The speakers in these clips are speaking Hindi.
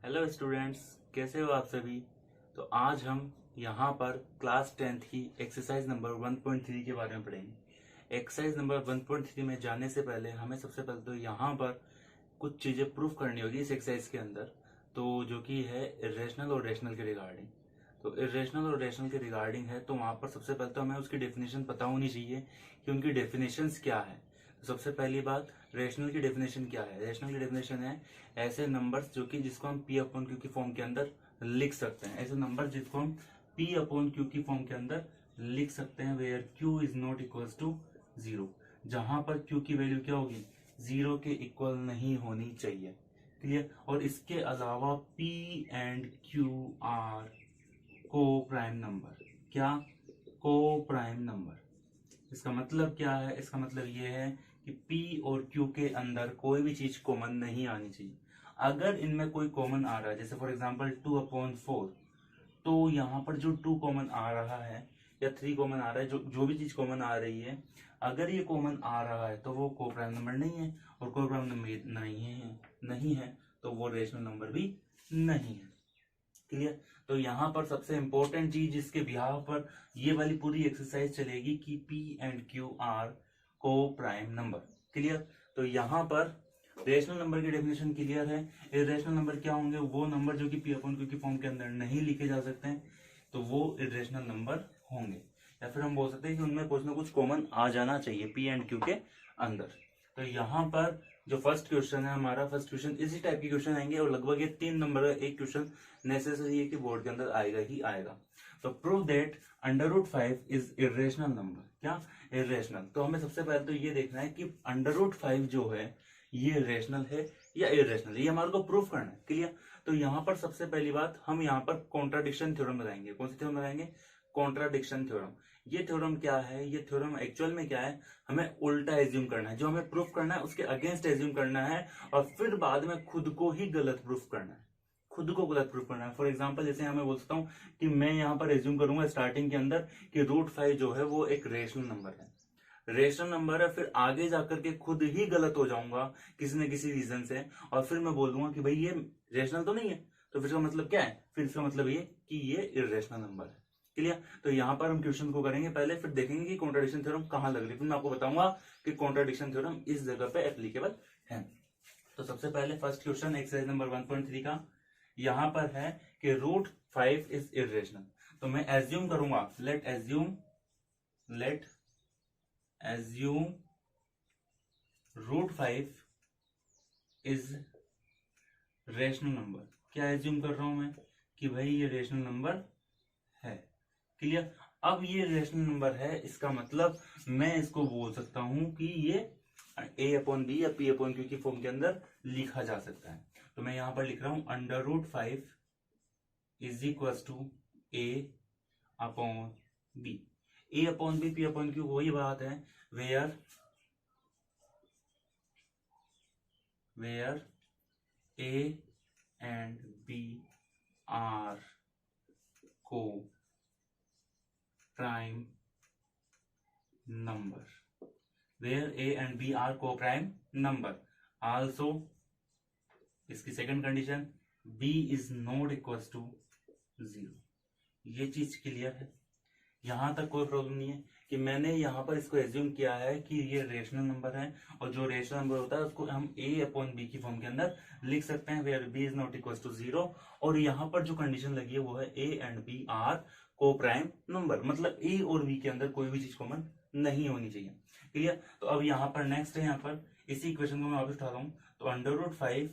हेलो स्टूडेंट्स, कैसे हो आप सभी। तो आज हम यहाँ पर क्लास 10th की एक्सरसाइज नंबर 1.3 के बारे में पढ़ेंगे। एक्सरसाइज नंबर 1.3 में जाने से पहले हमें सबसे पहले तो यहाँ पर कुछ चीजें प्रूफ करनी होगी इस एक्सरसाइज के अंदर, तो जो कि है इरेशनल और रेशनल के रिगार्डिंग। तो इरेशनल और रेशनल के रिगार्डिंग है, तो वहां पर सबसे पहले तो हमें उसकी डेफिनेशन पता होनी चाहिए कि उनकी डेफिनेशंस क्या है। तो सबसे पहली बात, रेशनल की डेफिनेशन क्या है। रेशनल की डेफिनेशन है ऐसे नंबर्स जो कि जिसको हम पी अपॉन क्यू की फॉर्म के अंदर लिख सकते हैं। ऐसे नंबर जिसको हम पी अपॉन क्यू की फॉर्म के अंदर लिख सकते हैं where Q is not equal to zero. जहां पर क्यू की वैल्यू क्या होगी, जीरो के इक्वल नहीं होनी चाहिए। क्लियर। और इसके अलावा पी एंड क्यू आर को प्राइम नंबर। क्या? को प्राइम नंबर। इसका मतलब क्या है? इसका मतलब ये है कि P और Q के अंदर कोई भी चीज कॉमन नहीं आनी चाहिए। अगर इनमें कोई कॉमन आ रहा है, जैसे फॉर एग्जांपल 2/4, तो यहाँ पर जो 2 कॉमन आ रहा है या 3 कॉमन आ रहा है, जो जो भी चीज कॉमन आ रही है, अगर ये कॉमन आ रहा है तो वो को प्राइम नंबर नहीं है, और को प्राइम नंबर नहीं है तो वो रेशनल नंबर भी नहीं है। क्लियर। तो यहाँ पर सबसे इंपॉर्टेंट चीज जिसके बिहाव पर ये वाली पूरी एक्सरसाइज चलेगी कि पी एंड क्यू आर को प्राइम नंबर। क्लियर। तो यहाँ पर रेशनल नंबर की डेफिनेशन क्लियर है। इरेशनल नंबर क्या होंगे? वो नंबर जो कि पी अपॉन क्यू की फॉर्म के अंदर नहीं लिखे जा सकते हैं, तो वो इरेशनल नंबर होंगे। या फिर हम बोल सकते हैं कि उनमें कुछ ना कुछ कॉमन आ जाना चाहिए पी एंड क्यू के अंदर। तो यहाँ पर जो फर्स्ट क्वेश्चन है हमारा, फर्स्ट क्वेश्चन इसी टाइप के क्वेश्चन आएंगे, और लगभग ये 3 नंबर का एक क्वेश्चन नेसेसरी है कि बोर्ड के अंदर आएगा ही आएगा। तो prove that √5 is irrational number. क्या? इरेशनल। तो हमें सबसे पहले तो ये देखना है कि √5 जो है ये रेशनल है या इरेशनल, ये हमारे को प्रूफ करना है। क्लियर। तो यहाँ पर सबसे पहली बात, हम यहाँ पर कॉन्ट्राडिक्शन थ्योरम बताएंगे। कौन सी थ्योरम बताएंगे? Contradiction theorem. ये थ्योरम क्या है? ये थ्योरम एक्चुअल में क्या है, हमें उल्टा एज्यूम करना है। जो हमें प्रूफ करना है उसके अगेंस्ट एज्यूम करना है, और फिर बाद में खुद को ही गलत प्रूफ करना है। खुद को गलत प्रूफ करना है। फॉर एग्जाम्पल, जैसे हमें बोल सकता हूँ कि मैं यहाँ पर एज्यूम करूंगा स्टार्टिंग के अंदर कि √5 जो है वो एक रेशनल नंबर है। रेशनल नंबर है, फिर आगे जाकर के खुद ही गलत हो जाऊंगा किसी न किसी रीजन से, और फिर मैं बोल दूंगा कि भाई ये रेशनल तो नहीं है। तो फिर इसका मतलब क्या है? फिर इसका मतलब ये कि ये इरेशनल नंबर है। क्लियर। तो यहाँ पर हम क्वेश्चन को करेंगे पहले, फिर देखेंगे कि कॉन्ट्राडिक्शन थ्योरम कहाँ लग रही है, फिर मैं आपको बताऊंगा कि कॉन्ट्राडिक्शन थ्योरम इस जगह पे एप्लीकेबल है। तो सबसे पहले फर्स्ट क्वेश्चन एक्सरसाइज नंबर 1.3 का यहाँ पर है कि √5 इज इरेशनल। तो मैं एज्यूम करूंगा, late assume √5 is rational number. क्या एज्यूम कर रहा हूं मैं? कि भाई ये रेशनल नंबर है। क्लियर। अब ये रेशनल नंबर है, इसका मतलब मैं इसको बोल सकता हूं कि ये A/B या P/Q की फॉर्म के अंदर लिखा जा सकता है। तो मैं यहां पर लिख रहा हूं √5 is equal to A/B। A/B P/Q वही बात है where A and B are co-prime number. Where A and B are co-prime number. Also, इसकी second condition, B is not equals to 0। ये चीज क्लियर है, यहां तक कोई प्रॉब्लम नहीं है कि मैंने यहाँ पर इसको एज्यूम किया है कि ये रेशनल नंबर है, और जो रेशनल नंबर होता है उसको हम A/B की फॉर्म के अंदर लिख सकते हैं where B is not equals to 0। और यहाँ पर जो कंडीशन लगी है वो है A and B आर को प्राइम नंबर, मतलब A और B के अंदर कोई भी चीज कॉमन नहीं होनी चाहिए। क्लियर। तो अब यहाँ पर नेक्स्ट है, यहाँ पर इसी क्वेश्चन को मैं वापस उठा रहा हूँ। तो √5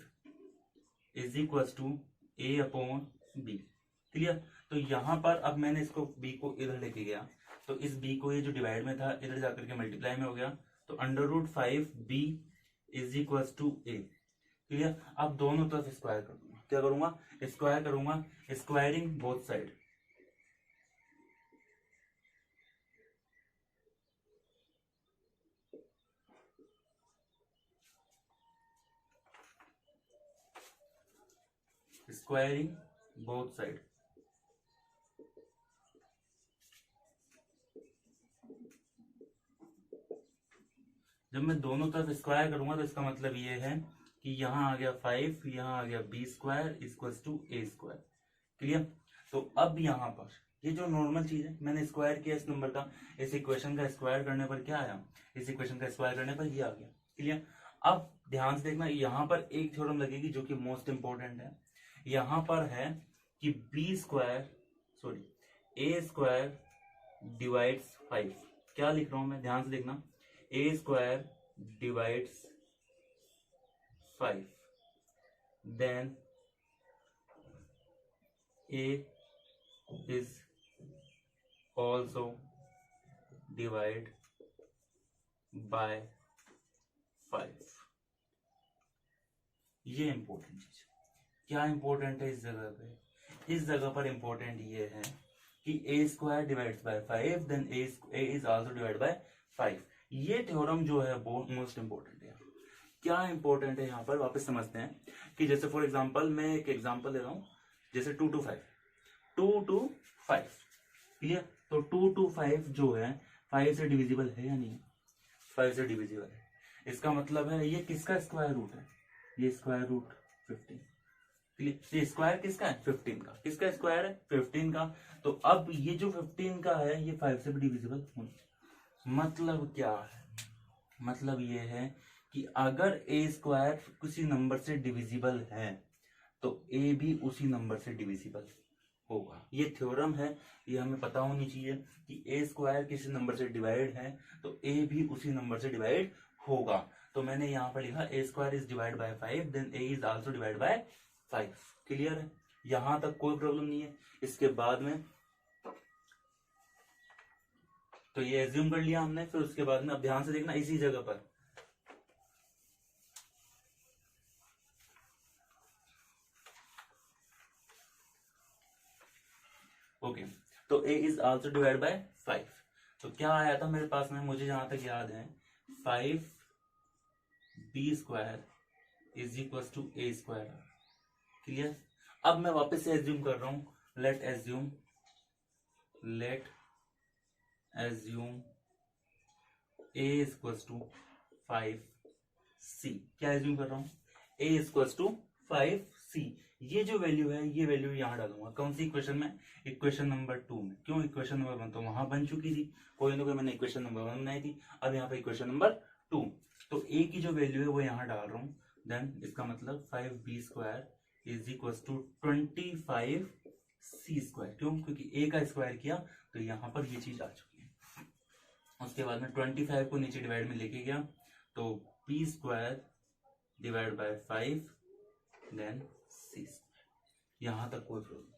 is equal to A/B। Clear. तो यहाँ पर अब मैंने इसको B को इधर लेके गया, तो इस B को ये जो डिवाइड में था इधर जाकर के मल्टीप्लाई में हो गया, तो √5B is equal to A। Clear. अब दोनों तरफ स्क्वायर कर दूंगा। क्या करूंगा? स्क्वायर करूंगा, squaring both side. Squaring both side. जब मैं दोनों तरफ स्क्वायर करूंगा तो इसका मतलब ये है कि यहाँ आ गया 5, यहाँ आ गया b square equals to a square. Clear? तो अब यहाँ पर ये जो नॉर्मल चीज है मैंने स्क्वायर किया इस नंबर का, इस इक्वेशन का स्क्वायर करने पर क्या आया, इस इक्वेशन का स्क्वायर करने पर ये आ गया। क्लियर? अब ध्यान से देखना, यहाँ पर एक थ्योरम लगेगी जो कि मोस्ट इंपॉर्टेंट है। यहाँ पर है कि a स्क्वायर डिवाइड्स 5। क्या लिख रहा हूं मैं, ध्यान से देखना, a square divides 5, then a is also divide by 5। ये इंपॉर्टेंट चीज, क्या इंपॉर्टेंट है इस जगह पे, इस जगह पर इंपॉर्टेंट ये है कि a square divides by 5 then a is also divide by 5। ये थ्योरम जो है वो मोस्ट इंपॉर्टेंट है। क्या इंपॉर्टेंट है यहाँ पर वापस समझते हैं कि जैसे फॉर एग्जांपल मैं एक एग्जांपल ले रहा हूं, जैसे 2 to 5। क्लियर? तो 2 to 5 जो है 5 से डिविजिबल है या नहीं, 5 से डिविजिबल है। इसका मतलब है ये किसका स्क्वायर रूट है, ये स्क्वायर रूट 15। क्लियर? ये स्क्वायर किसका है, 15 का। किसका स्क्वायर है, 15 का। तो अब ये जो 15 का है ये 5 से भी डिविजिबल होना। मतलब क्या है, मतलब ये है कि अगर a स्क्वायर किसी नंबर से डिविजिबल है तो a भी उसी नंबर से डिविजिबल होगा। ये थ्योरम है, ये हमें पता होनी चाहिए कि a स्क्वायर किसी नंबर से डिवाइड है तो a भी उसी नंबर से डिवाइड होगा। तो मैंने यहाँ पर लिखा a square is divide by 5 then a is also divide by 5। Clear है? यहां तक कोई प्रॉब्लम नहीं है। इसके बाद में तो ये एज्यूम कर लिया हमने, फिर उसके बाद में अब ध्यान से देखना इसी जगह पर ओके तो a is also divide by 5। तो क्या आया था मेरे पास में, मुझे जहां तक याद है 5b square is equal to a square. Clear? अब मैं वापस से एज्यूम कर रहा हूं, let assume a equal to 5c। क्या एज्यूम कर रहा हूं, a इक्वल टू 5c। ये जो वैल्यू है ये वैल्यू यहां डालूंगा, कौन सी इक्वेशन में, इक्वेशन नंबर 2 में। क्यों, इक्वेशन नंबर 1 तो वहां बन चुकी थी, कोई ना कोई मैंने इक्वेशन नंबर 1 बनाई थी, अब यहाँ पे इक्वेशन नंबर 2। तो a की जो वैल्यू है वो यहाँ डाल रहा हूं, देन इसका मतलब 5b square is equal to 25c square. क्यों, क्योंकि a का स्क्वायर किया तो यहाँ पर ये चीज आ चुकी है। उसके बाद में 25 को नीचे डिवाइड में लेके गया तो b square divide by 5 then c square. यहां तक कोई प्रॉब्लम नहीं।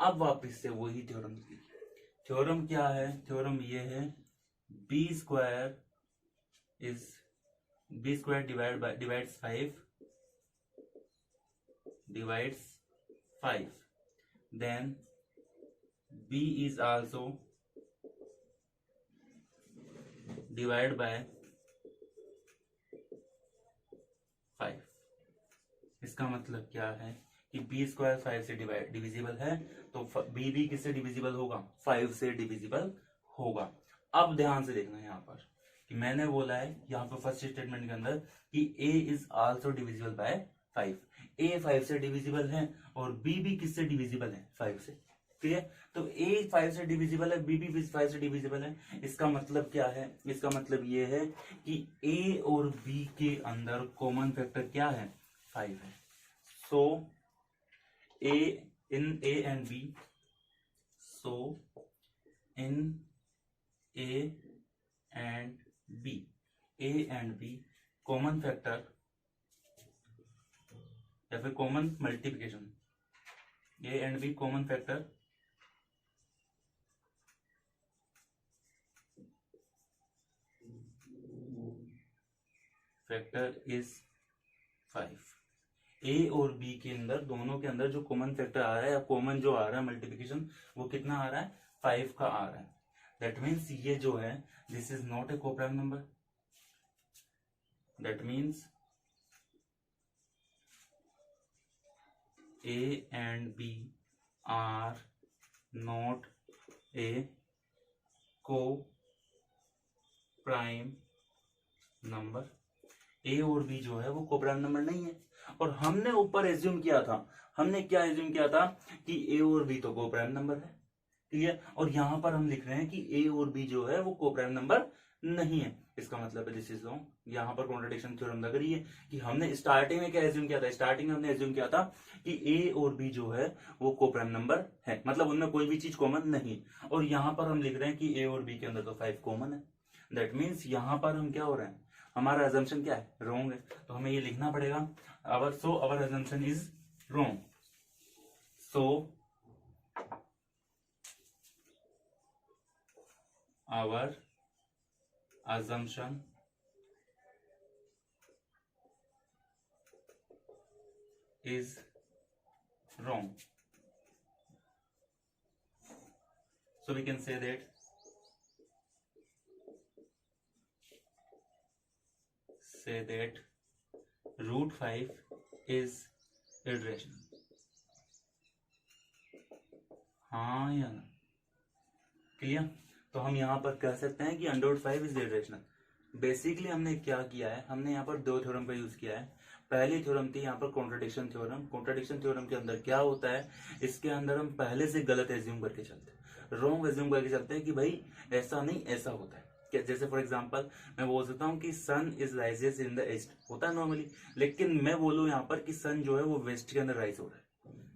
अब वापस से वही थ्योरम, थ्योरम क्या है, थ्योरम ये है b square divides 5 then b is also divide by 5। इसका मतलब क्या है कि b स्क्वायर 5 से डिविजिबल है तो b भी किससे डिविजिबल होगा, 5 से डिविजिबल होगा। अब ध्यान से देखना यहाँ पर कि मैंने बोला है यहाँ पर फर्स्ट स्टेटमेंट के अंदर कि a is also divisible by 5। a 5 से डिविजिबल है और b भी किससे डिविजिबल है, 5 से। क्लियर? तो a 5 से डिविजिबल है, b भी 5 से डिविजिबल है। इसका मतलब क्या है, इसका मतलब ये है कि a और b के अंदर कॉमन फैक्टर क्या है, 5 है। सो a in a and b, so in a and b common factor या फिर common multiplication, a and b common factor is 5। a और b के अंदर, दोनों के अंदर जो कॉमन फैक्टर आ रहा है या कॉमन जो आ रहा है मल्टीप्लिकेशन, वो कितना आ रहा है, 5 का आ रहा है। दैट मीन्स ये जो है this is not a coprime number. That means a and b are not a co-prime number। ए और बी जो है वो कोप्राइम नंबर नहीं है। और हमने ऊपर एज्यूम किया था, हमने क्या एज्यूम किया था कि ए और बी तो कोप्राइम नंबर है, क्लियर। और यहां पर हम लिख रहे हैं कि ए और बी जो है वो कोप्राइम नंबर नहीं है। इसका मतलब है दिस इज रॉन्ग। यहां पर कॉन्ट्रडिक्शन थ्योरम लग रही है कि हमने स्टार्टिंग में क्या एज्यूम किया था, स्टार्टिंग में हमने एज्यूम किया था कि ए और बी जो है वो कोप्राइम नंबर है, मतलब उनमें कोई भी चीज कॉमन नहीं। और यहां पर हम लिख रहे हैं कि ए और बी के अंदर तो 5 कॉमन है। दैट मीन्स यहां पर हम क्या हो रहे हैं, हमारा अजम्पशन क्या है, रॉन्ग है। तो हमें ये लिखना पड़ेगा our assumption is wrong. So our assumption is wrong. So we can say that root 5 is irrational. हाँ या ना, क्लियर। तो हम यहाँ पर कह सकते हैं कि under root 5 is irrational. Basically हमने क्या किया है, हमने यहाँ पर दो थ्योरम का यूज किया है। पहली थ्योरम थी यहाँ पर कॉन्ट्रडिक्शन थ्योरम। कॉन्ट्रडिक्शन थ्योरम के अंदर क्या होता है, इसके अंदर हम पहले से गलत एज्यूम करके चलते हैं, रॉन्ग एज्यूम करके चलते हैं कि भाई ऐसा नहीं ऐसा होता है। क्या जैसे फॉर एग्जाम्पल मैं बोल सकता हूँ कि sun is rises in the east, होता है नॉर्मली, लेकिन मैं बोलूँ यहाँ पर कि सन जो है वो वेस्ट के अंदर राइज हो रहा है,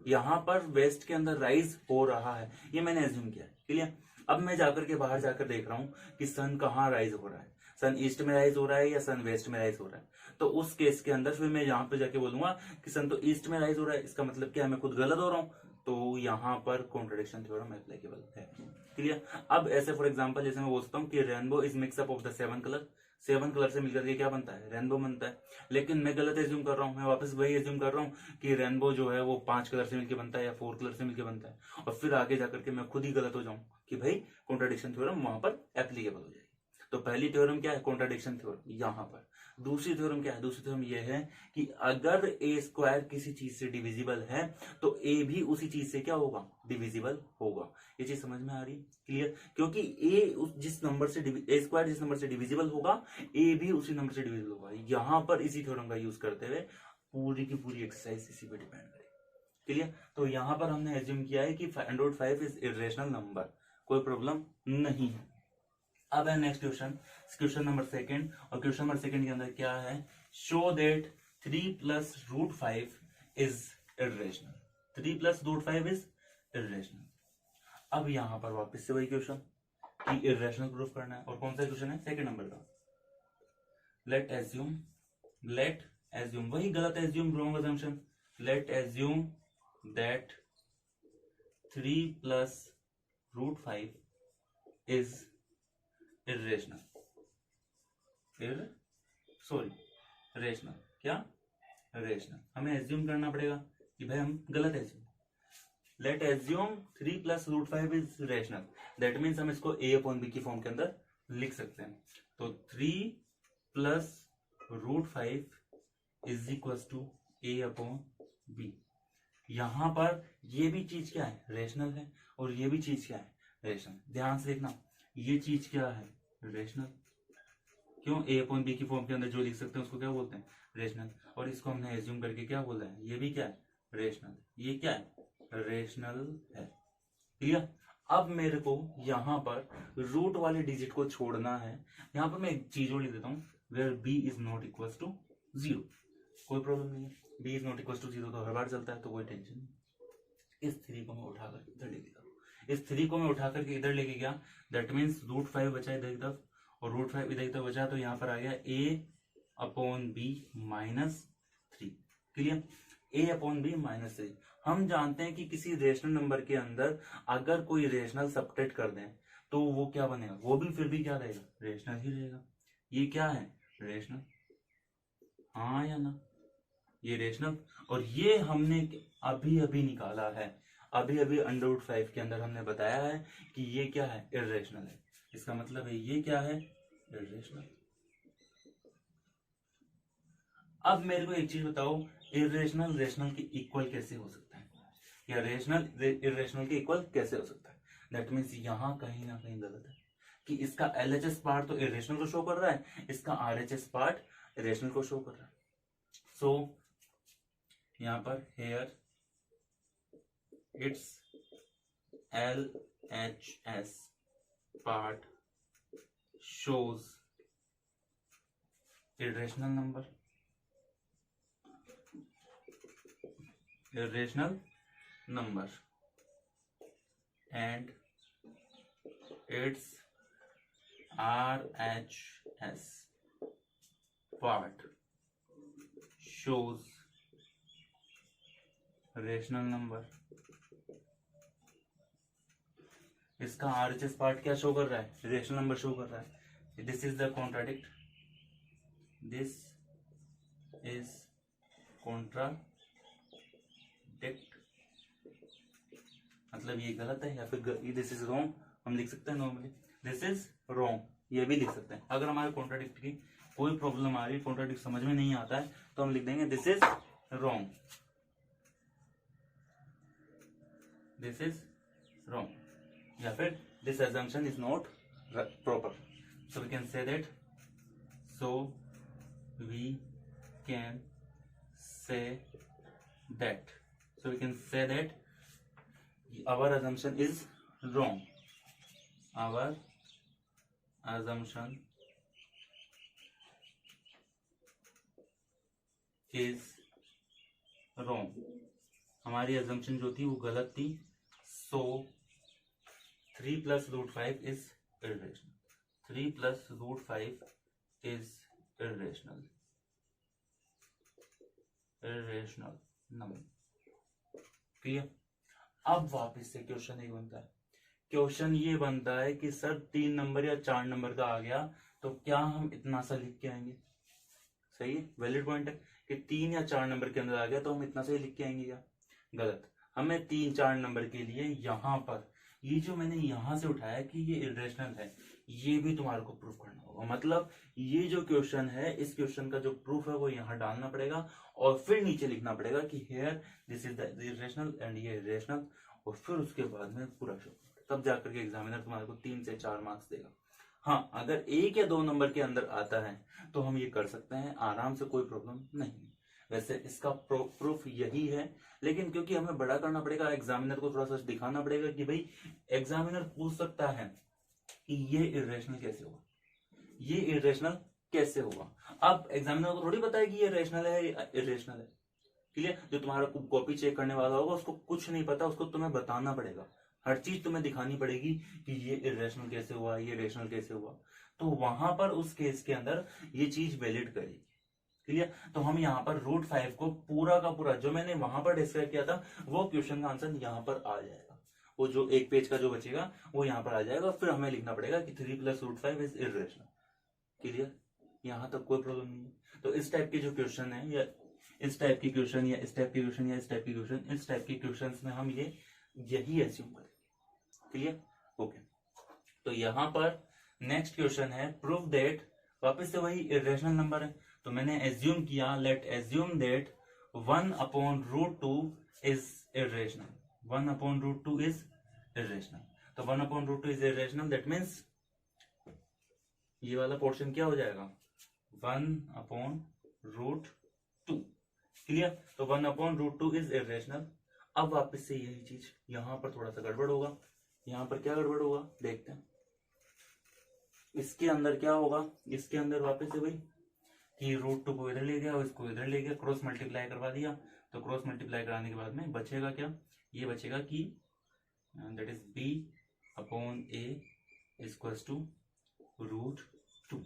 यहाँ पर वेस्ट के अंदर राइज हो रहा है, ये मैंने एज्यूम किया है, क्लियर। अब मैं जाकर के बाहर जाकर देख रहा हूँ कि सन कहाँ राइज हो रहा है, सन ईस्ट में राइज हो रहा है या सन वेस्ट में राइज हो रहा है। तो उस केस के अंदर फिर मैं यहाँ पे जाके बोलूंगा कि सन तो ईस्ट में राइज हो रहा है, इसका मतलब क्या है, मैं खुद गलत हो रहा हूँ। तो यहाँ पर कॉन्ट्रडिक्शन थ्योरम एप्लीकेबल है, क्लियर। अब ऐसे फॉर एग्जांपल जैसे मैं बोलता हूँ कि rainbow is mixup of the 7 colour, 7 colour से मिलकर के क्या बनता है, रेनबो बनता है। लेकिन मैं गलत एज्यूम कर रहा हूँ, मैं वापस वही एज्यूम कर रहा हूँ कि रेनबो जो है वो 5 कलर से मिलकर बनता है या 4 कलर से मिलकर बनता है, और फिर आगे जाकर के मैं खुद ही गलत हो जाऊं कि भाई कॉन्ट्रडिक्शन थ्योरम वहां पर एप्लीकेबल हो जाएगी। तो पहली थ्योरम क्या है, कॉन्ट्रडिक्शन थ्योरम यहाँ पर। दूसरी थ्योरम क्या है, दूसरी थ्योरम ये है कि अगर ए स्क्वायर किसी चीज से डिविजिबल है तो ए भी उसी चीज से क्या होगा, डिविजिबल होगा। ये चीज समझ में आ रही है, क्लियर। क्योंकि ए जिस नंबर से ए स्क्वायर जिस नंबर से डिविजिबल होगा, ए भी उसी नंबर से डिविजिबल होगा। यहाँ पर इसी थ्योरम का यूज करते हुए पूरी की पूरी एक्सरसाइज इसी पे डिपेंड करेगी, क्लियर। तो यहाँ पर हमने एज्यूम किया है कि 5 इज इरेशनल नंबर, कोई प्रॉब्लम नहीं है। अब है नेक्स्ट क्वेश्चन, क्वेश्चन नंबर 2, और क्वेश्चन नंबर 2 के अंदर क्या है, show that 3 + √5 is irrational. 3 + √5 is irrational. अब यहां पर वापस से वही क्वेश्चन कि इरेशनल प्रूफ करना है, और कौन सा क्वेश्चन है, 2 नंबर का। लेट एज्यूम वही गलत assume, wrong assumption. Late assume that 3 + √5 is rational, क्या रेशनल। हमें एज्यूम करना पड़ेगा कि भाई हम गलत assume. Late assume 3 + √5 is rational, that means हम इसको a/b की फॉर्म के अंदर लिख सकते हैं। तो 3 + √5 इज इक्वल टू a/b। यहां पर ये भी चीज क्या है, रेशनल है, और ये भी चीज क्या है, रेशनल। ध्यान से देखना, ये चीज क्या है, रेशनल। क्यों, a/b की फॉर्म के अंदर जो लिख सकते हैं उसको क्या बोलते हैं, रेशनल। और इसको हमने एज्यूम करके क्या बोला है, ये भी क्या है, रेशनल। ये क्या है, रेशनल है, क्लियर। अब मेरे को यहाँ पर रूट वाले डिजिट को छोड़ना है। यहाँ पर मैं एक चीज और लिख देता हूँ, where b is not equal to 0, कोई प्रॉब्लम नहीं है। b is not equal to 0 तो हर बार चलता है, तो कोई टेंशन नहीं। इस 3 को मैं उठाकर इधर लेके गया, इस 3 को मैं उठा करके इधर लेके गया, दैट मीन्स √5 बचा इधर की तरफ, और √5 इधर की तरफ बचा, तो यहाँ पर आ गया a/b - 3, क्लियर। a/b - 3। हम जानते हैं कि किसी रेशनल नंबर के अंदर अगर कोई रेशनल सब्ट्रैक्ट कर दें तो वो क्या बनेगा, वो भी फिर भी क्या रहेगा, रेशनल ही रहेगा। ये क्या है, रेशनल, हाँ या ना, ये रेशनल। और ये हमने अभी अभी निकाला है, अभी अभी √5 के अंदर हमने बताया है कि ये क्या है, इरेशनल है। इसका मतलब है ये क्या है, इरेशनल। अब मेरे को एक चीज बताओ, इरेशनल रेशनल के इक्वल कैसे हो सकता है, या रेशनल इरेशनल के इक्वल कैसे हो सकता है। दैट मीन्स यहाँ कहीं ना कहीं गलत है कि इसका LHS पार्ट तो इरेशनल को शो कर रहा है, इसका RHS पार्ट इरेशनल को शो कर रहा है। सो यहाँ पर here it's LHS part shows irrational number and its RHS part shows rational number। इसका RHS पार्ट क्या शो कर रहा है? रेशनल नंबर शो कर रहा है। This is the contradict, this is contradict, मतलब ये गलत है या फिर दिस इज रॉन्ग हम लिख सकते हैं नॉर्मली, दिस इज रॉन्ग ये भी लिख सकते हैं। अगर हमारे कॉन्ट्राडिक्ट की कोई प्रॉब्लम आ रही है, कॉन्ट्राडिक्ट समझ में नहीं आता है, तो हम लिख देंगे this is wrong, this is wrong, या फिर this assumption is not proper, so we can say that, so we can say that our assumption is wrong, our assumption is wrong, हमारी assumption जो थी वो गलत थी। so 3 plus root 5 is irrational, 3 plus root 5 is irrational number। Clear? अब वापस से क्वेश्चन एक बनता है, क्वेश्चन ये बनता है कि सर 3 नंबर या 4 नंबर का आ गया तो क्या हम इतना सा लिख के आएंगे? सही है, वैलिड पॉइंट है कि 3 या 4 नंबर के अंदर आ गया तो हम इतना सा ही लिख के आएंगे क्या? गलत। हमें 3-4 नंबर के लिए यहाँ पर ये जो मैंने यहां से उठाया कि ये इरेशनल है, ये भी तुम्हारे को प्रूफ करना होगा। मतलब ये जो क्वेश्चन है, इस क्वेश्चन का जो प्रूफ है वो यहाँ डालना पड़ेगा और फिर नीचे लिखना पड़ेगा कि here this is the irrational and ये इरेशनल, और फिर उसके बाद में पूरा शो, तब जाकर के एग्जामिनर तुम्हारे को 3 से 4 मार्क्स देगा। हाँ, अगर 1 या 2 नंबर के अंदर आता है तो हम ये कर सकते हैं आराम से, कोई प्रॉब्लम नहीं। वैसे इसका प्रूफ यही है, लेकिन क्योंकि हमें बड़ा करना पड़ेगा, एग्जामिनर को थोड़ा सा दिखाना पड़ेगा कि भाई एग्जामिनर पूछ सकता है कि ये इरेशनल कैसे होगा, ये इरेशनल कैसे होगा। अब एग्जामिनर को थोड़ी पता है कि ये रेशनल है या इरेशनल है। क्लियर? जो तुम्हारा कॉपी चेक करने वाला होगा उसको कुछ नहीं पता, उसको तुम्हें बताना पड़ेगा, हर चीज तुम्हें दिखानी पड़ेगी कि ये इरेशनल कैसे हुआ, ये रेशनल कैसे हुआ। तो वहां पर उस केस के अंदर ये चीज वैलिड करेगी। क्लियर? तो हम यहाँ पर रूट 5 को पूरा का पूरा जो मैंने वहां पर डिस्क्राइब किया था वो क्वेश्चन का आंसर यहाँ पर आ जाएगा। वो जो एक पेज का जो बचेगा वो यहाँ पर आ जाएगा, फिर हमें लिखना पड़ेगा कि 3 + √5 इज इरेशनल। क्लियर? यहाँ तक कोई प्रॉब्लम नहीं है। तो इस टाइप के जो क्वेश्चन है, या इस टाइप की क्वेश्चन या इस टाइप के क्वेश्चन या इस टाइप के क्वेश्चन, इस टाइप के क्वेश्चन में हम यही एज्यूम करें। क्लियर? ओके। तो यहाँ पर नेक्स्ट क्वेश्चन है प्रूव दैट, वापस से वही इरेशनल नंबर है, तो मैंने एज्यूम किया, late assume that 1/√2 is irrational, 1/√2 is irrational. तो 1/√2 इज इरेशनल, दैट मीन्स ये वाला पोर्शन क्या हो जाएगा, 1/√2। क्लियर? तो 1/√2 इज इरेशनल। अब वापस से यही चीज यहां पर थोड़ा सा गड़बड़ होगा। यहां पर क्या गड़बड़ होगा देखते हैं। इसके अंदर क्या होगा, इसके अंदर वापस से वही कि √2 को इधर ले गया और इसको इधर ले गया, क्रॉस मल्टीप्लाई करवा दिया। तो क्रॉस मल्टीप्लाई कराने के बाद में बचेगा क्या, ये बचेगा कि that is b/a equals to √2।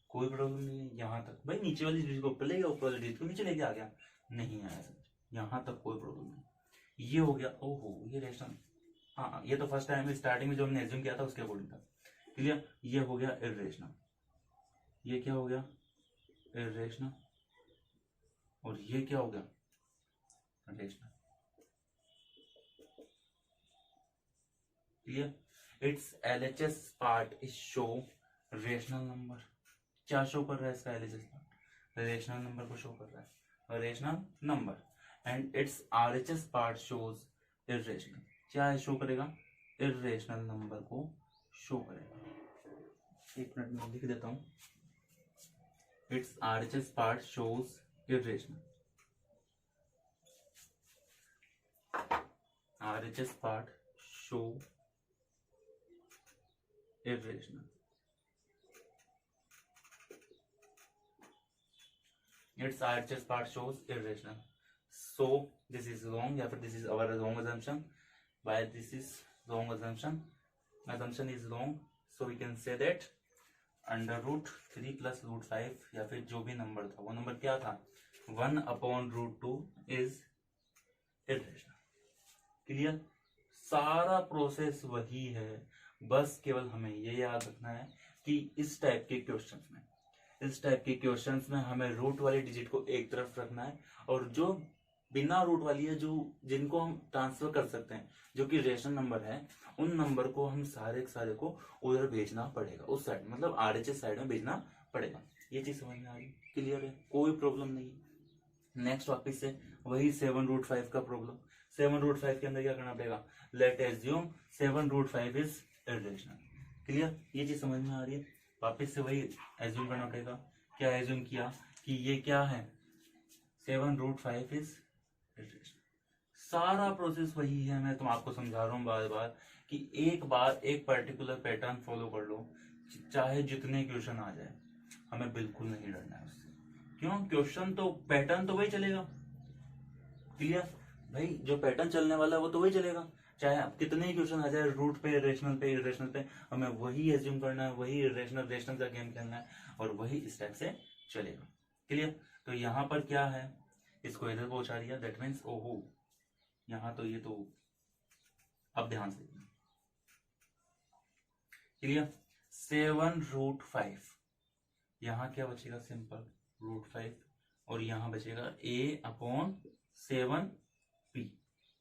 कोई प्रॉब्लम नहीं है यहां तक। भाई नीचे वाली चीज को ऊपर ले गया, ऊपर वाली चीज को नीचे लेके आ गया, नहीं आया समझ, यहां तक कोई प्रॉब्लम नहीं। ये हो गया, ओहो ये रेशनल, हाँ ये तो फर्स्ट टाइम स्टार्टिंग में जो हमने एज्यूम किया था उसके अकॉर्डिंग था। क्लियर? ये हो गया इरेशनल, ये क्या हो गया इरेशनल, और ये क्या हो गया rational. Clear? It's LHS part is show rational number. क्या शो कर रहा है इसका LHS पार्ट? रेशनल नंबर को शो कर रहा है, rational number. And it's RHS part shows irrational. क्या शो करेगा? इरेशनल नंबर को शो करेगा। एक मिनट में लिख देता हूं, its RHS part shows irrational. RHS part show irrational. Its RHS part shows irrational. So this is wrong, या फिर this is our wrong assumption. Why this is wrong assumption? Assumption is wrong, so we can say that under root 3 plus root 5 या फिर जो भी नंबर था, वो नंबर क्या था, 1/√2 इज इर्रेशनल. क्लियर? सारा प्रोसेस वही है, बस केवल हमें ये याद रखना है कि इस टाइप के क्वेश्चंस में हमें रूट वाली डिजिट को एक तरफ रखना है, और जो बिना रूट वाली है, जो जिनको हम ट्रांसफर कर सकते हैं, जो कि रेशनल नंबर है, उन नंबर को हम सारे को उधर भेजना पड़ेगा, उस साइड, मतलब आरएचएस साइड में भेजना पड़ेगा. ये चीज समझ में आ रही? क्लियर है? कोई प्रॉब्लम नहीं. नेक्स्ट वापिस से वही 7√5 का प्रॉब्लम. 7√5 के अंदर क्या करना पड़ेगा? Late assume 7√5 is irrational. Clear? ये चीज समझ में आ रही है? वापिस से वही एज्यूम करना पड़ेगा. क्या एज्यूम किया कि ये क्या है, 7√5 इज इर्रेशनल. सारा प्रोसेस वही है. मैं आपको समझा रहा हूँ बार बार कि एक बार एक पर्टिकुलर पैटर्न फॉलो कर लो, चाहे जितने क्वेश्चन आ जाए, हमें बिल्कुल नहीं डरना है उससे. क्यों? क्वेश्चन तो, पैटर्न तो वही चलेगा. क्लियर भाई? जो पैटर्न चलने वाला है वो तो वही चलेगा, चाहे आप कितने ही क्वेश्चन आ जाए, रूट पे, इर्रेशनल पे, हमें वही एज्यूम करना है, वही इर्रेशनल रेशनल का गेम खेलना है, और वही स्टेप से चलेगा. क्लियर? तो यहाँ पर क्या है, इसको इधर पहुंचा दिया, दैट मीन्स ओहो, यहाँ तो ये तो, अब ध्यान से देखना. क्लियर? 7√5, यहाँ क्या बचेगा? सिंपल √5, और यहाँ बचेगा a/7p.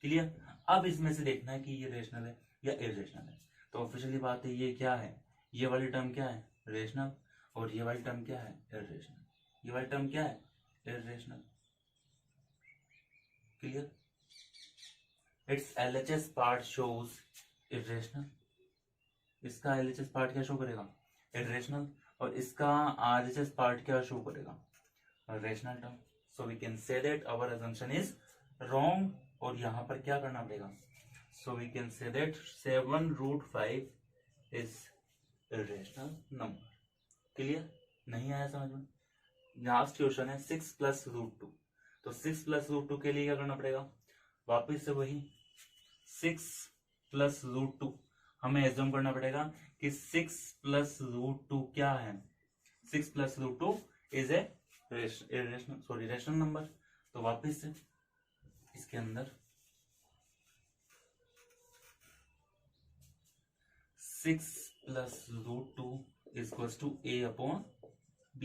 क्लियर? अब इसमें से देखना है कि ये रेशनल है या इरेशनल है. तो ऑफिशियली बात है, ये क्या है, ये वाली टर्म क्या है, रेशनल, और ये वाली टर्म क्या है, इरेशनल. ये वाली टर्म क्या है, irrational. Clear? It's LHS part shows irrational. इसका LHS पार्ट क्या शो करेगा, इरेशनल, और इसका RHS पार्ट क्या शो करेगा, rational term. So we can say that our assumption is wrong, और यहाँ पर क्या करना पड़ेगा, so we can say that 7√5 is irrational number. Clear? नहीं आया समझ में? लास्ट क्वेश्चन है 6 + √2. तो 6 + √2 के लिए क्या करना पड़ेगा, वापिस से वही 6 + √2. हमें एज्यूम करना पड़ेगा कि 6 + √2 क्या है, 6 + √2 इज ए रेशनल नंबर. तो वापिस से इसके अंदर 6 + √2 = a/b.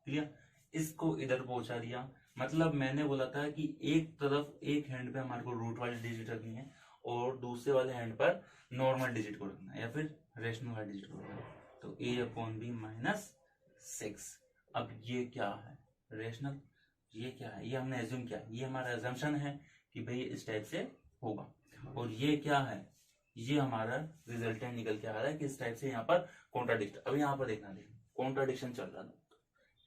क्लियर? इसको इधर पहुंचा दिया. मतलब मैंने बोला था कि एक तरफ, एक हैंड पे हमारे को रूट वाली डिजिट रखनी है, और दूसरे वाले हैंड पर नॉर्मल डिजिट को रखना है, या फिर रेशनल वाली डिजिट को रखना है. तो a/b - 6. अब ये क्या है, रेशनल. ये क्या है, ये हमने एज्यूम किया, ये हमारा एजम्पशन है कि भाई इस टाइप से होगा. और ये क्या है, ये हमारा रिजल्टेंट निकल के आ रहा है कि इस टाइप से यहाँ पर कॉन्ट्राडिक्शन. अब यहाँ पर देखना, कॉन्ट्राडिक्शन चल रहा था.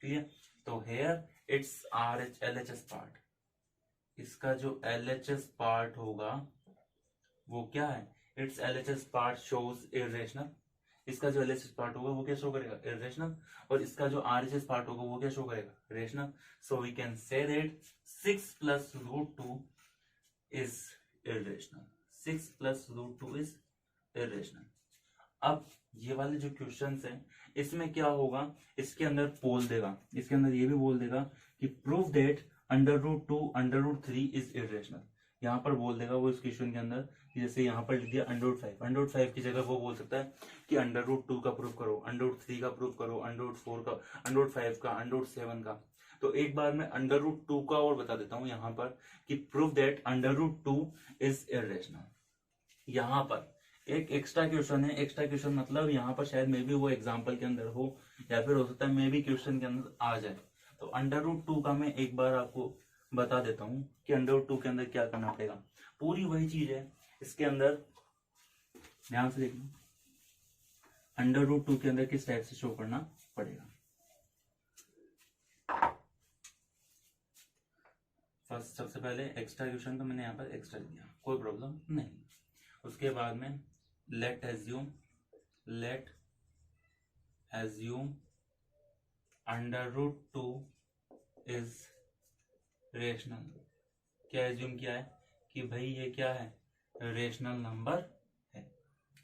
क्लियर? तो हेयर इट्स LHS पार्ट, इसका जो LHS पार्ट होगा वो क्या है, it's LHS part shows irrational. इसका जो LHS पार्ट होगा वो क्या शो करेगा, इरेशनल, और इसका जो RHS पार्ट होगा वो क्या शो करेगा, rational. So we can say that 6 + √2 is irrational. 6 + √2 is irrational. अब ये वाले जो क्वेश्चंस हैं, इसमें क्या होगा, इसके अंदर बोल देगा, इसके अंदर ये भी बोल देगा कि प्रूव दैट √2 √3 इज इरेशनल. यहाँ पर बोल देगा वो इस क्वेश्चन के अंदर, जैसे यहाँ पर लिख दिया √5 की जगह वो बोल सकता है कि √2 का प्रूफ करो, √3 का प्रूफ करो, √4 का, √5 का, √7 का. तो एक बार मैं √2 का और बता देता हूँ यहाँ पर कि प्रूव दैट √2 इज इरेशनल. यहाँ पर एक एक्स्ट्रा क्वेश्चन है. एक्स्ट्रा क्वेश्चन मतलब यहाँ पर शायद मे बी वो एग्जाम्पल के अंदर हो, या फिर हो सकता है मे बी क्वेश्चन के अंदर आ जाए. तो √2 का मैं एक बार आपको बता देता हूँ कि √2 के अंदर क्या करना पड़ेगा. पूरी वही चीज है. इसके अंदर ध्यान से देखना, √2 के अंदर किस टाइप से शो करना पड़ेगा. फर्स्ट सबसे पहले एक्स्ट्रा क्वेश्चन तो मैंने यहाँ पर एक्स्ट्रा दिया, कोई प्रॉब्लम नहीं। उसके बाद में let assume under root 2 is rational. क्या एज्यूम किया है कि भाई ये क्या है, रेशनल नंबर है।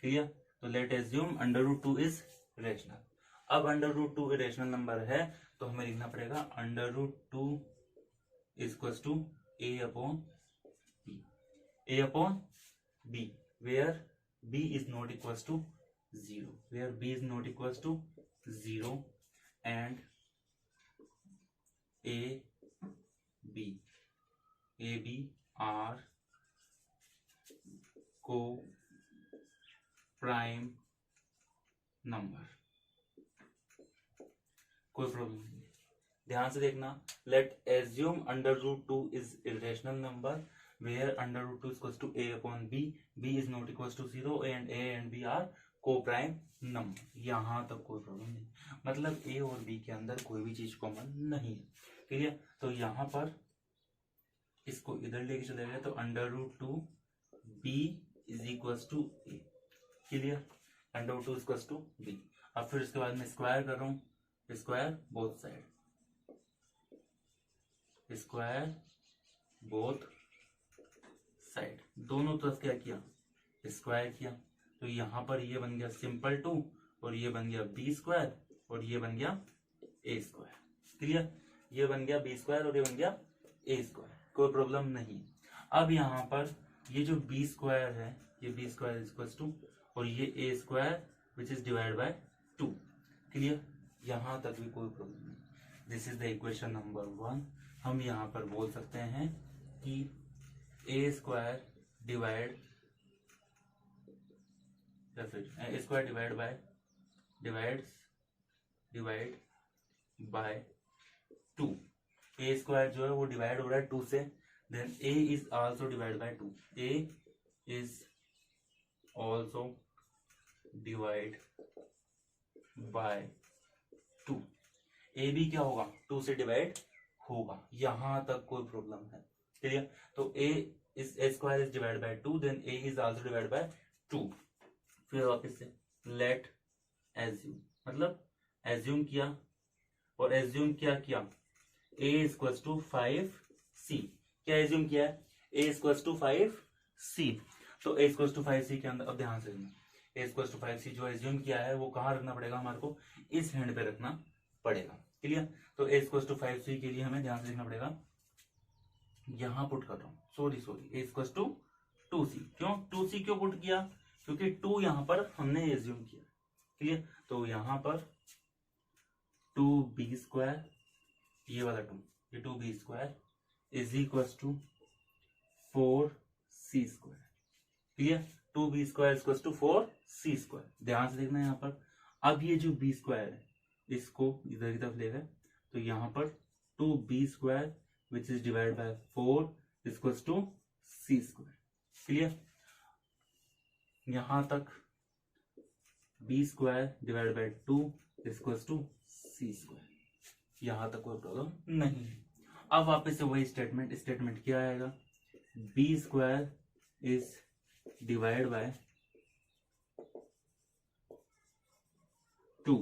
क्लियर? तो let assume under root 2 is rational. अब अंडर रूट 2 रेशनल नंबर है तो हमें लिखना पड़ेगा under root 2 is equal to a upon b, where b is not equals to 0, where b is not equals to 0 and a b are co-prime number। कोई प्रॉब्लम नहीं, ध्यान से देखना। Let assume under root 2 is irrational number where under root 2 is equals to a upon b, b is not equals to 0 and a and b are co-prime number। यहाँ तक कोई प्रॉब्लम नहीं, मतलब a और b के अंदर कोई भी चीज कॉमन नहीं है। क्लियर? तो यहाँ पर इसको इधर लेके चले गए तो under root 2 b is equals to a। Clear? Under root 2 is equals to b। अब फिर इसके बाद में स्क्वायर कर रहा हूँ, square both side, square both side, दोनों तरफ क्या किया, स्क्वायर किया। तो यहाँ पर ये बन गया सिंपल 2 और ये बन गया बी स्क्वायर और ये बन गया ए स्क्वायर। क्लियर? ये बन गया बी स्क्वायर और ये बन गया ए स्क्वायर, कोई प्रॉब्लम नहीं। अब यहाँ पर ये जो बी स्क्वायर है, ये B square is equal to और ये A square which is divide by 2। Clear? यहाँ तक भी कोई प्रॉब्लम नहीं। This is the equation number 1। हम यहाँ पर बोल सकते हैं कि ए स्क्वायर डिवाइड या फिर A square divide by 2। A square जो है वो डिवाइड हो रहा है 2 से, then A is also divide by 2, A is also divide by 2। A भी क्या होगा, 2 से डिवाइड होगा। यहां तक कोई प्रॉब्लम है? क्लियर? तो A square is divide by 2, then A is also divide by 2। फिर वापस से लेट एज्यूम, मतलब एज्यूम किया और एज्यूम क्या किया, ए इक्वल्स टू 5c। क्या एज्यूम किया है, ए इक्वल्स टू 5c। तो ए इक्वल्स टू 5c के अंदर, अब ध्यान से देखना, ए इक्वल्स टू 5c जो एज्यूम किया है वो कहाँ रखना पड़ेगा, हमारे को इस हैंड पे रखना पड़ेगा। क्लियर? तो ए इक्वल्स टू 5c के लिए हमें ध्यान से देखना पड़ेगा, यहां पुट कर रहा हूं, sorry A equals to 2c। क्यों 2c क्यों पुट किया, क्योंकि 2 यहां पर हमने एज्यूम किया। क्लियर? तो यहां पर 2b स्क्वायर, ये वाला 2, ये 2b square is equals to 4c square. Clear? 2b square equals to 4c square. ध्यान से देखना यहाँ पर, अब ये जो b स्क्वायर है इसको इधर की तरफ ले गए तो यहाँ पर 2b square which is divide by 4 equals to c square. Clear? यहां तक b square divide by 2 equals to c square, यहां तक कोई प्रॉब्लम नहीं है। अब वापस से वही स्टेटमेंट क्या आएगा, b square is divide by 2,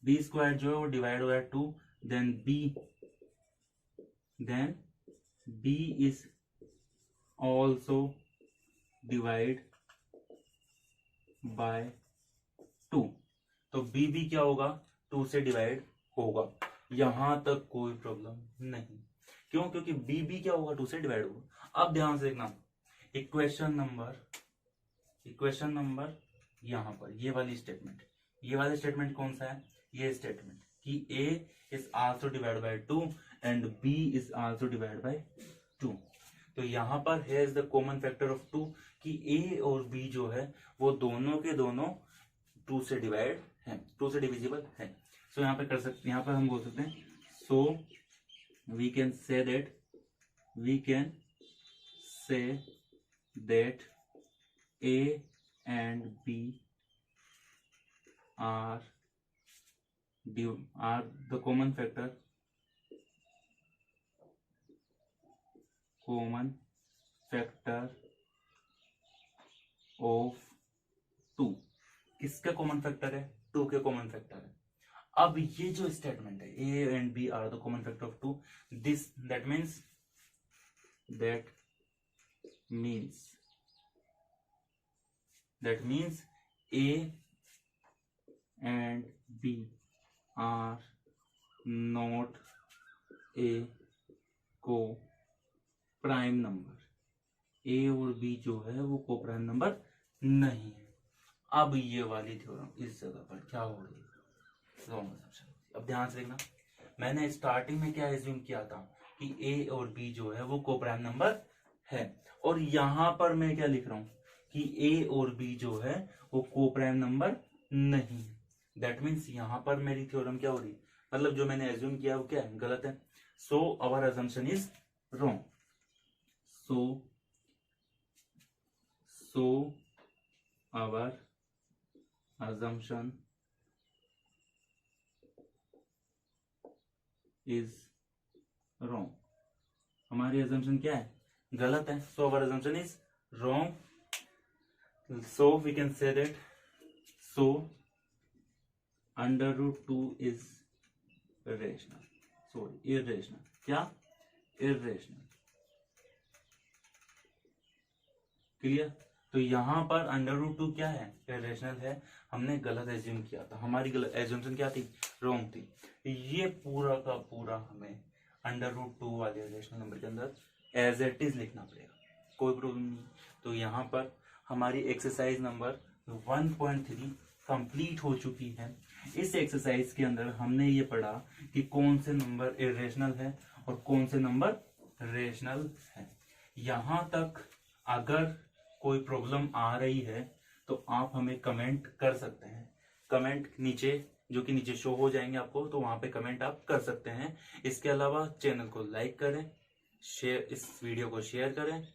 b square जो है वो divide by 2, then b is also divide by 2। तो b भी क्या होगा, 2 से डिवाइड होगा। यहां तक कोई प्रॉब्लम नहीं। क्यों? क्योंकि b भी क्या होगा, 2 से डिवाइड होगा। अब ध्यान से देखना, इक्वेशन नंबर यहां पर ये वाली स्टेटमेंट कौन सा है, ये स्टेटमेंट कि a is also divide by 2 and b is also divide by 2। तो यहां पर है is the common factor of 2 कि a और b जो है वो दोनों के दोनों 2 से डिवाइड है, 2 से डिविजिबल है। सो यहाँ पे कर सकते, यहाँ पर हम बोल सकते हैं, so we can say that a and b are the common factor common factor of 2। किसका कॉमन फैक्टर है? 2 के कॉमन फैक्टर है। अब ये जो स्टेटमेंट है a and b are the common factor of 2, that means a and b are not a coprime number. ए और बी जो है वो को प्राइम नंबर नहीं है। अब ये वाली थ्योरम इस जगह पर क्या हो रही है? Wrong assumption. अब ध्यान से देखना, मैंने स्टार्टिंग में क्या एज्यूम किया था कि ए और बी जो है वो को प्राइम नंबर है, और यहां पर मैं क्या लिख रहा हूं कि ए और बी जो है वो को प्राइम नंबर नहीं है। दैट मीन्स यहां पर मेरी थ्योरम क्या हो रही है, मतलब जो मैंने एज्यूम किया वो क्या है? गलत है। So our assumption is wrong. So our assumption is wrong। हमारी assumption क्या है? गलत है। so our assumption is wrong। so we can say that so under root 2 is irrational। क्या? irrational। क्लियर? तो यहां पर अंडर रूट 2 क्या है? इरेशनल है। हमने गलत एज्यूम किया था, हमारी गलत एज्यूम्पशन क्या थी? रॉन्ग थी। ये पूरा का पूरा हमें अंडर रूट 2 वाले इरेशनल नंबर के अंदर एज इट इज लिखना पड़ेगा, कोई प्रॉब्लम नहीं। तो यहाँ पर हमारी एक्सरसाइज नंबर 1.3 कंप्लीट हो चुकी है। इस एक्सरसाइज के अंदर हमने ये पढ़ा कि कौन से नंबर इरेशनल है और कौन से नंबर रेशनल है। यहां तक अगर कोई प्रॉब्लम आ रही है तो आप हमें कमेंट कर सकते हैं। कमेंट नीचे, जो कि नीचे शो हो जाएंगे आपको, तो वहां पे कमेंट आप कर सकते हैं। इसके अलावा चैनल को लाइक करें, इस वीडियो को शेयर करें